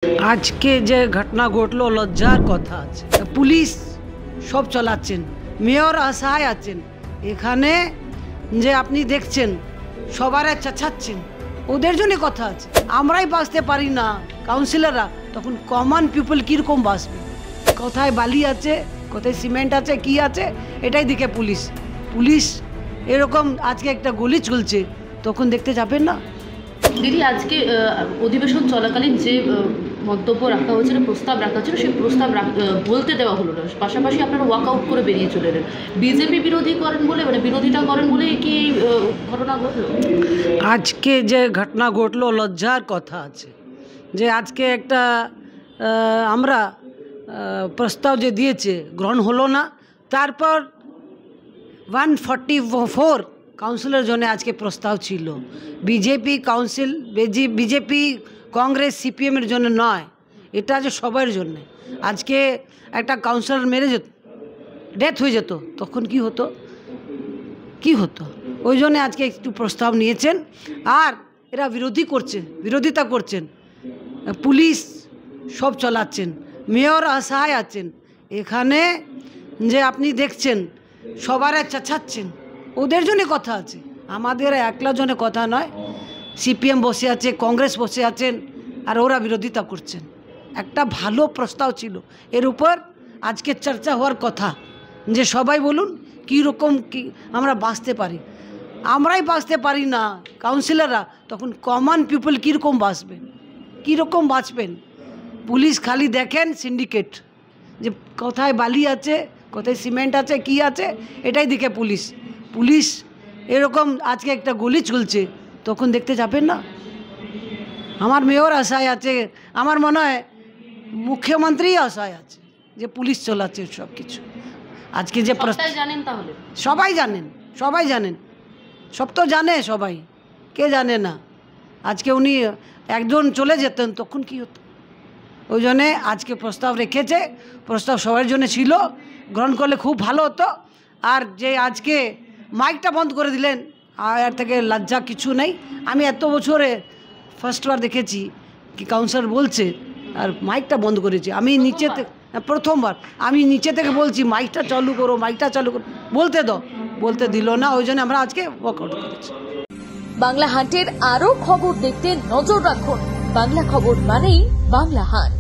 আজকে যে ঘটনা ঘটলো লজ্জার কথা আছে। পুলিশ সব চালাচ্ছেন, মেয়র অসহায় আছেন, এখানে যে আপনি দেখছেন সবারে চাচাচ্ছেন, ওদের জন্য কথা আছে। আমরাই বাঁচতে পারি না কাউন্সিলররা, তখন কমন পিপল কীরকম বাঁচবে? কোথায় বালি আছে, কোথায় সিমেন্ট আছে, কি আছে, এটাই দেখে পুলিশ পুলিশ এরকম আজকে একটা গলি চলছে, তখন দেখতে যাবেন না? দিদি, আজকে অধিবেশন চলাকালীন যে মন্তব্য রাখা হয়েছিল, প্রস্তাব রাখা হয়েছিল, সেই প্রস্তাব বলতে দেওয়া হলো না, পাশাপাশি আপনারা ওয়াকআউট করে বেরিয়ে চলে এলেন। বিজেপি বিরোধী করেন বলে, মানে বিরোধিতা করেন বলে কি ঘটনা ঘটলো? আজকে যে ঘটনা ঘটলো লজ্জার কথা আছে, যে আজকে একটা আমরা প্রস্তাব যে দিয়েছে গ্রহণ হলো না, তারপর 144 কাউন্সিলের জন্য আজকে প্রস্তাব ছিল। বিজেপি কাউন্সিল, বিজেপি কংগ্রেস সিপিএমের জন্য নয়, এটা যে সবার জন্য। আজকে একটা কাউন্সিলর মেরে যেত, ডেথ হয়ে যেত, তখন কি হতো? কি হতো? ওই জন্য আজকে একটু প্রস্তাব নিয়েছেন, আর এরা বিরোধিতা করছেন। পুলিশ সব চালাচ্ছেন, মেয়র অসহায় আছেন, এখানে যে আপনি দেখছেন সবারে চাচাচ্ছেন, ওদের জন্য কথা আছে, আমাদের একলা জন্য কথা নয়। সিপিএম বসে আছে, কংগ্রেস বসে আছেন, আর ওরা বিরোধিতা করছেন। একটা ভালো প্রস্তাব ছিল, এর উপর আজকে চর্চা হওয়ার কথা, যে সবাই বলুন কীরকম কি আমরা বাঁচতে পারি। আমরাই বাঁচতে পারি না কাউন্সিলররা, তখন কমন পিপল কীরকম বাঁচবেন? কীরকম বাঁচবেন? পুলিশ খালি দেখেন সিন্ডিকেট, যে কোথায় বালি আছে, কোথায় সিমেন্ট আছে, কি আছে, এটাই দেখে পুলিশ এরকম আজকে একটা গলি চলছে, তখন দেখতে যাবেন না? আমার মেয়র আশায় আছে, আমার মনে হয় মুখ্যমন্ত্রী আশায় আছে, যে পুলিশ চালাচ্ছে সব কিছু। আজকে যে জানেন, তাহলে সবাই জানেন, সব তো জানে সবাই, কে জানে না? আজকে উনি একজন চলে যেতেন, তখন কি হতো? ওই জন্যে আজকে প্রস্তাব রেখেছে, প্রস্তাব সবার জন্য ছিল, গ্রহণ করলে খুব ভালো হতো। আর যে আজকে মাইকটা বন্ধ করে দিলেন, আর এর থেকে লজ্জা কিছু নেই। আমি এত বছরে ফার্স্টবার দেখেছি কি কাউন্সিলর বলছে আর মাইকটা বন্ধ করেছে। আমি নিচে থেকে প্রথমবার আমি নিচে থেকে বলছি মাইকটা চালু করো, বলতে দিল না, ওই জন্য আমরা আজকে ওয়াকআউট করেছি। বাংলা হান্টের আরো খবর দেখতে নজর রাখুন। বাংলা খবর মানেই বাংলা হান্ট।